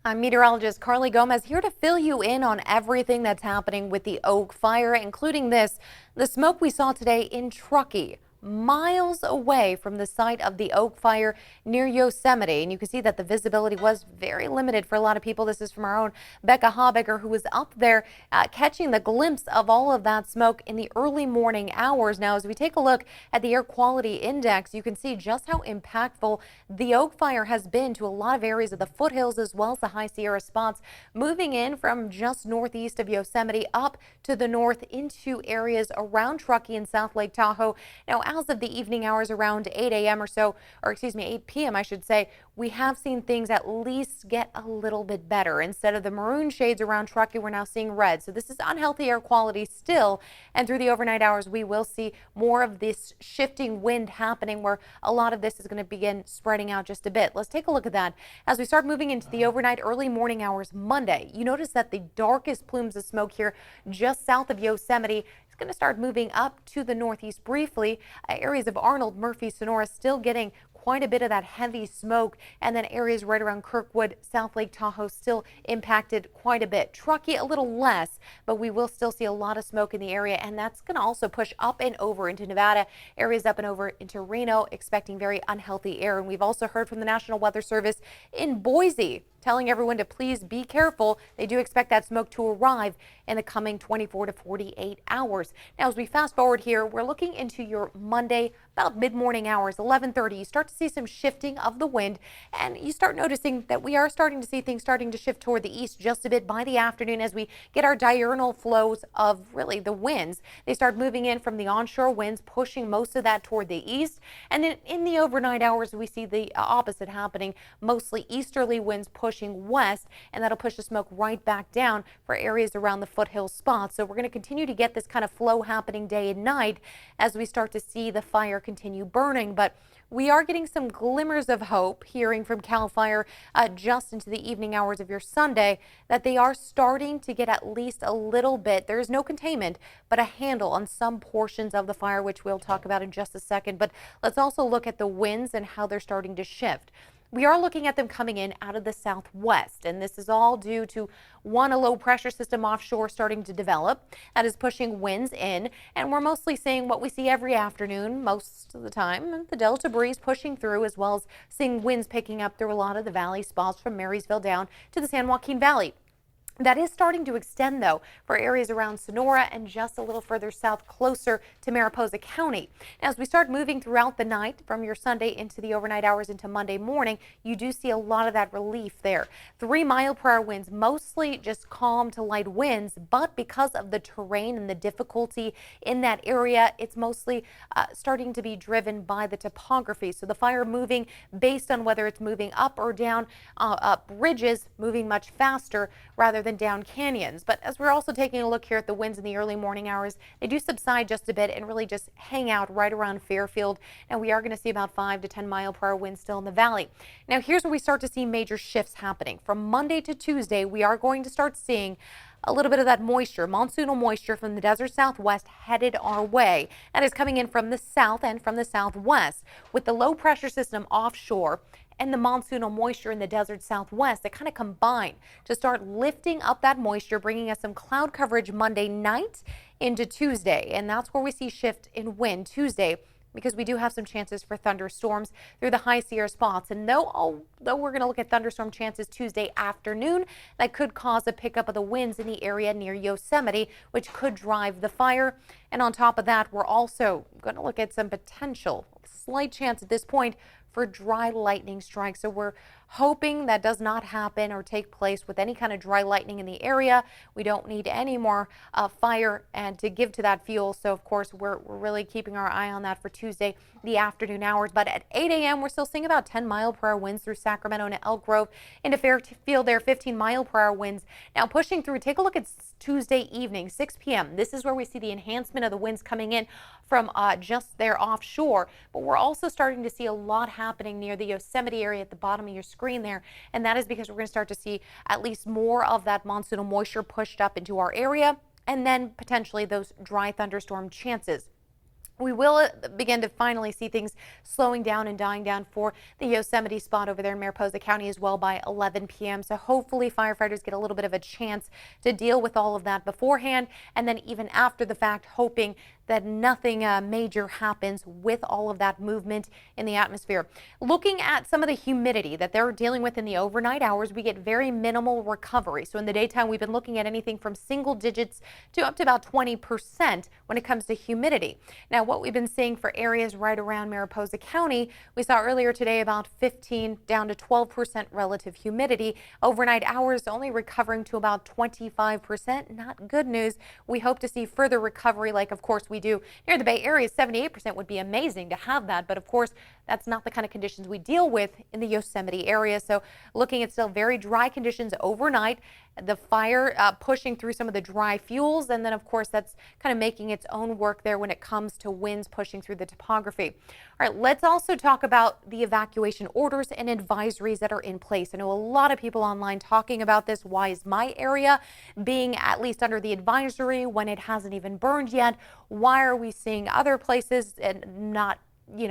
I'm meteorologist Carly Gomez here to fill you in on everything that's happening with the Oak Fire, including the smoke we saw today in Truckee, miles away from the site of the Oak Fire near Yosemite. And you can see that the visibility was very limited for a lot of people. This is from our own Becca Hobbecker, who was up there catching the glimpse of all of that smoke in the early morning hours. Now, as we take a look at the air quality index, you can see just how impactful the Oak Fire has been to a lot of areas of the foothills as well as the high Sierra spots, moving in from just northeast of Yosemite up to the north into areas around Truckee and South Lake Tahoe. Now, as of the evening hours around 8 a.m. or so, or excuse me, 8 p.m. I should say, we have seen things at least get a little bit better. Instead of the maroon shades around Truckee, we're now seeing red. So this is unhealthy air quality still. And through the overnight hours, we will see more of this shifting wind happening where a lot of this is going to begin spreading out just a bit. Let's take a look at that. As we start moving into the overnight early morning hours Monday, you notice that the darkest plumes of smoke here just south of Yosemite going to start moving up to the northeast briefly. Areas of Arnold, Murphy, Sonora still getting quite a bit of that heavy smoke, and then areas right around Kirkwood, South Lake Tahoe still impacted quite a bit. Truckee a little less, but we will still see a lot of smoke in the area, and that's going to also push up and over into Nevada, areas up and over into Reno, expecting very unhealthy air. And we've also heard from the National Weather Service in Boise, telling everyone to please be careful. They do expect that smoke to arrive in the coming 24 to 48 hours. Now, as we fast forward here, we're looking into your Monday, about mid-morning hours, 11:30. You start to see some shifting of the wind, and you start noticing that we are starting to see things starting to shift toward the east just a bit by the afternoon as we get our diurnal flows of really the winds. They start moving in from the onshore winds, pushing most of that toward the east. And then in the overnight hours, we see the opposite happening, mostly easterly winds pushing west, and that'll push the smoke right back down for areas around the foothill spots. So we're going to continue to get this kind of flow happening day and night as we start to see the fire continue burning. But we are getting some glimmers of hope, hearing from CAL FIRE just into the evening hours of your Sunday, that they are starting to get at least a little bit. There is no containment, but a handle on some portions of the fire, which we'll talk about in just a second. But let's also look at the winds and how they're starting to shift. We are looking at them coming in out of the southwest, and this is all due to a low pressure system offshore starting to develop that is pushing winds in, and we're mostly seeing what we see every afternoon most of the time, the Delta breeze pushing through, as well as seeing winds picking up through a lot of the valley spots from Marysville down to the San Joaquin Valley. That is starting to extend, though, for areas around Sonora and just a little further south, closer to Mariposa County. Now, as we start moving throughout the night from your Sunday into the overnight hours into Monday morning, you do see a lot of that relief there. 3-mile-per-hour winds, mostly just calm to light winds, but because of the terrain and the difficulty in that area, it's mostly starting to be driven by the topography. So the fire moving based on whether it's moving up or down, up ridges, moving much faster rather than down canyons. But as we're also taking a look here at the winds in the early morning hours, they do subside just a bit and really just hang out right around Fairfield. And we are going to see about 5 to 10 mile per hour winds still in the valley. Now, here's where we start to see major shifts happening. From Monday to Tuesday, we are going to start seeing a little bit of that moisture, monsoonal moisture from the desert southwest headed our way. That is coming in from the south and from the southwest. With the low pressure system offshore and the monsoonal moisture in the desert southwest, that kind of combine to start lifting up that moisture, bringing us some cloud coverage Monday night into Tuesday. And that's where we see shift in wind Tuesday, because we do have some chances for thunderstorms through the high Sierra spots. And though we're going to look at thunderstorm chances Tuesday afternoon, that could cause a pickup of the winds in the area near Yosemite, which could drive the fire. And on top of that, we're also going to look at some potential, slight chance at this point, for dry lightning strikes. So we're hoping that does not happen or take place with any kind of dry lightning in the area. We don't need any more fire and to give to that fuel. So of course we're really keeping our eye on that for Tuesday, the afternoon hours. But at 8 a.m. we're still seeing about 10-mile-per-hour winds through Sacramento and Elk Grove into Fairfield there, 15-mile-per-hour winds. Now pushing through, take a look at Tuesday evening, 6 p.m. This is where we see the enhancement of the winds coming in from just there offshore. But we're also starting to see a lot happening near the Yosemite area at the bottom of your screen there, and that is because we're going to start to see at least more of that monsoonal moisture pushed up into our area, and then potentially those dry thunderstorm chances. We will begin to finally see things slowing down and dying down for the Yosemite spot over there in Mariposa County as well by 11 p.m. So hopefully firefighters get a little bit of a chance to deal with all of that beforehand, and then even after the fact, hoping that nothing major happens with all of that movement in the atmosphere. Looking at some of the humidity that they're dealing with in the overnight hours, we get very minimal recovery. So in the daytime, we've been looking at anything from single digits to up to about 20% when it comes to humidity. Now, what we've been seeing for areas right around Mariposa County, we saw earlier today about 15 down to 12% relative humidity. Overnight hours only recovering to about 25%. Not good news. We hope to see further recovery, like of course we do near the Bay Area. 78% would be amazing to have that, but of course that's not the kind of conditions we deal with in the Yosemite area. So looking at still very dry conditions overnight, the fire pushing through some of the dry fuels, and then of course that's kind of making its own work there when it comes to winds pushing through the topography. All right, let's also talk about the evacuation orders and advisories that are in place. I know a lot of people online talking about this. Why is my area being at least under the advisory when it hasn't even burned yet? Why are we seeing other places and not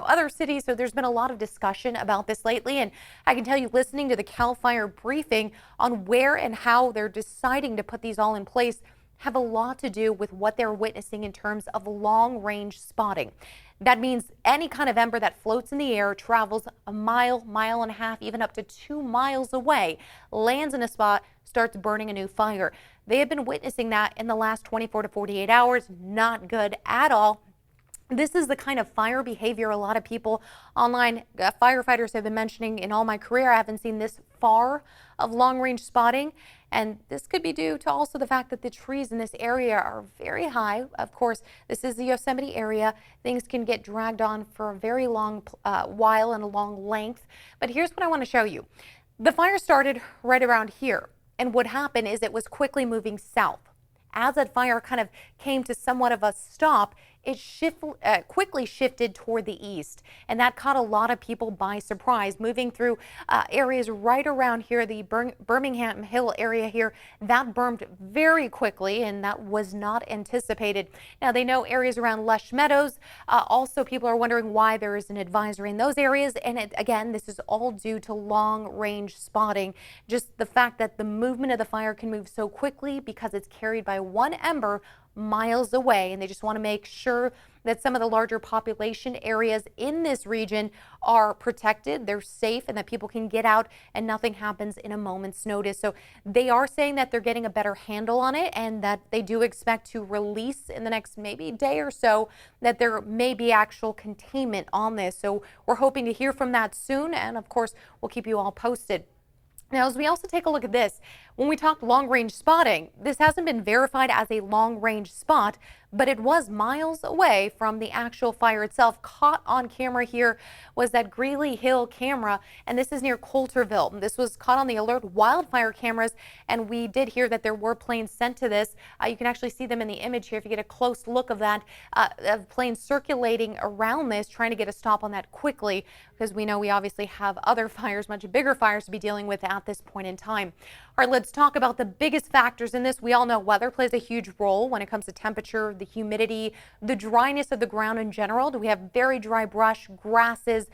other cities? So there's been a lot of discussion about this lately, and I can tell you, listening to the CAL FIRE briefing on where and how they're deciding to put these all in place have a lot to do with what they're witnessing in terms of long range spotting. That means any kind of ember that floats in the air, travels a mile, mile and a half, even up to 2 miles away, lands in a spot, starts burning a new fire. They have been witnessing that in the last 24 to 48 hours. Not good at all. This is the kind of fire behavior a lot of people online, firefighters, have been mentioning. In all my career, I haven't seen this far of long-range spotting, and this could be due to also the fact that the trees in this area are very high. Of course, this is the Yosemite area. Things can get dragged on for a very long while and a long length. But here's what I want to show you. The fire started right around here, and what happened is it was quickly moving south. As that fire kind of came to somewhat of a stop, it quickly shifted toward the east, and that caught a lot of people by surprise. Moving through areas right around here, the Birmingham Hill area here, that burned very quickly, and that was not anticipated. Now, they know areas around Lush Meadows. Also, people are wondering why there is an advisory in those areas, and again, this is all due to long-range spotting. Just the fact that the movement of the fire can move so quickly because it's carried by one ember miles away, and they just want to make sure that some of the larger population areas in this region are protected, they're safe, and that people can get out and nothing happens in a moment's notice. So they are saying that they're getting a better handle on it, and that they do expect to release in the next maybe day or so that there may be actual containment on this. So we're hoping to hear from that soon, and of course we'll keep you all posted. Now, as we also take a look at this, when we talk long-range spotting, this hasn't been verified as a long-range spot, but it was miles away from the actual fire itself. Caught on camera here was that Greeley Hill camera, and this is near Coulterville. This was caught on the alert wildfire cameras, and we did hear that there were planes sent to this. You can actually see them in the image here if you get a close look of that, of planes circulating around this, trying to get a stop on that quickly, because we know we obviously have other fires, much bigger fires to be dealing with at this point in time. All right, let's talk about the biggest factors in this. We all know weather plays a huge role when it comes to temperature, the humidity, the dryness of the ground in general. Do we have very dry brush, grasses,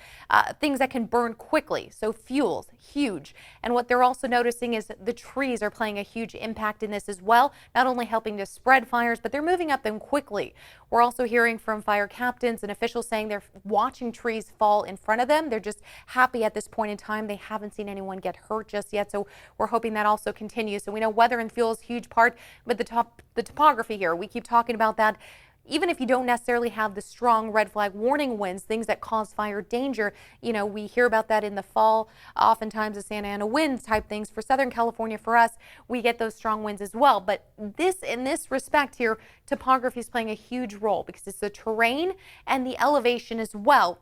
things that can burn quickly? So fuels, huge. And what they're also noticing is the trees are playing a huge impact in this as well, not only helping to spread fires, but they're moving up them quickly. We're also hearing from fire captains and officials saying they're watching trees fall in front of them. They're just happy at this point in time. They haven't seen anyone get hurt just yet, so we're hoping that also continues. So we know weather and fuel is a huge part, but the topography here, we keep talking about that. Even if you don't necessarily have the strong red flag warning winds, things that cause fire danger, we hear about that in the fall, oftentimes the Santa Ana winds type things. For Southern California, for us, we get those strong winds as well. But in this respect here, topography is playing a huge role because it's the terrain and the elevation as well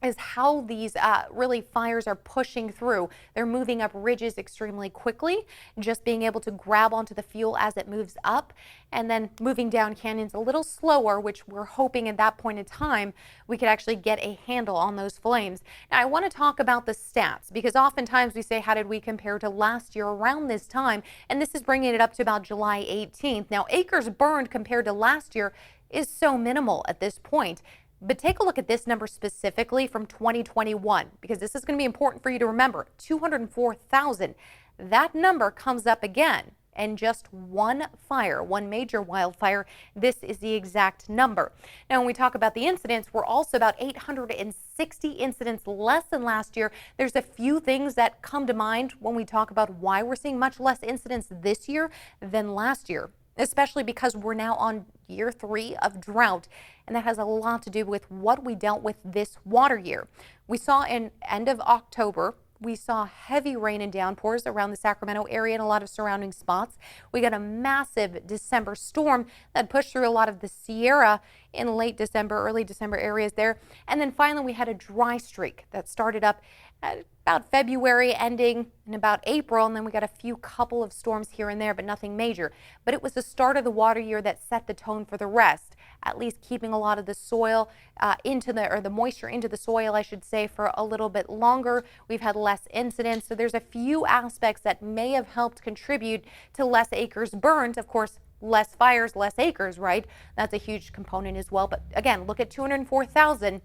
is how these really fires are pushing through. They're moving up ridges extremely quickly, just being able to grab onto the fuel as it moves up, and then moving down canyons a little slower, which we're hoping at that point in time we could actually get a handle on those flames. Now, I want to talk about the stats because oftentimes we say, how did we compare to last year around this time? And this is bringing it up to about July 18th. Now, acres burned compared to last year is so minimal at this point. But take a look at this number specifically from 2021, because this is going to be important for you to remember. 204,000. That number comes up again. And just one fire, one major wildfire, this is the exact number. Now, when we talk about the incidents, we're also about 860 incidents less than last year. There's a few things that come to mind when we talk about why we're seeing much less incidents this year than last year, especially because we're now on year 3 of drought. And that has a lot to do with what we dealt with this water year. We saw in end of October, we saw heavy rain and downpours around the Sacramento area and a lot of surrounding spots. We got a massive December storm that pushed through a lot of the Sierra in late December, early December areas there. And then finally we had a dry streak that started up at about February, ending in about April, and then we got a couple of storms here and there, but nothing major. But it was the start of the water year that set the tone for the rest, at least keeping a lot of the soil the moisture into the soil, I should say, for a little bit longer. We've had less incidents, so there's a few aspects that may have helped contribute to less acres burned. Of course, less fires, less acres, right? That's a huge component as well. But again, look at 204,000.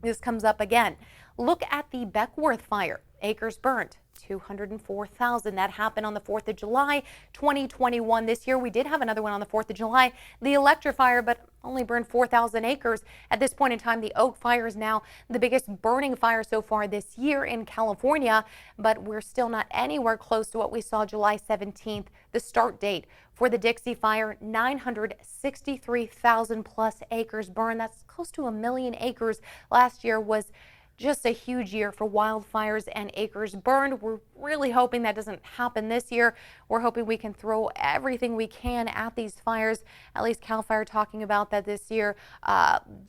This comes up again. Look at the Beckworth fire. Acres burned, 204,000. That happened on the 4th of July, 2021. This year, we did have another one on the 4th of July, the Electric fire, but only burned 4,000 acres. At this point in time, the Oak fire is now the biggest burning fire so far this year in California, but we're still not anywhere close to what we saw July 17th, the start date. For the Dixie fire, 963,000 plus acres burned. That's close to 1 million acres. Last year was just a huge year for wildfires and acres burned. We're really hoping that doesn't happen this year. We're hoping we can throw everything we can at these fires. At least CAL FIRE talking about that this year.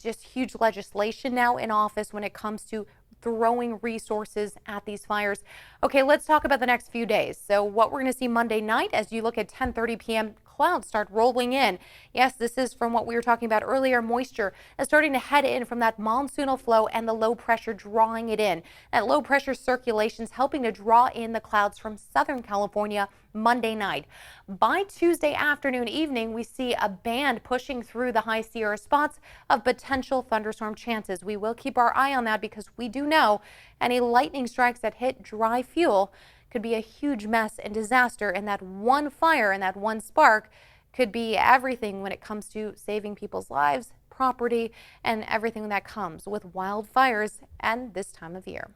Just huge legislation now in office when it comes to throwing resources at these fires. Okay, let's talk about the next few days. So what we're going to see Monday night as you look at 10:30 p.m. clouds start rolling in. Yes, this is from what we were talking about earlier. Moisture is starting to head in from that monsoonal flow and the low pressure drawing it in. That low pressure circulation is helping to draw in the clouds from Southern California Monday night. By Tuesday afternoon, evening, we see a band pushing through the high Sierra spots of potential thunderstorm chances. We will keep our eye on that because we do know any lightning strikes that hit dry fuel could be a huge mess and disaster, and that one fire and that one spark could be everything when it comes to saving people's lives, property, and everything that comes with wildfires and this time of year.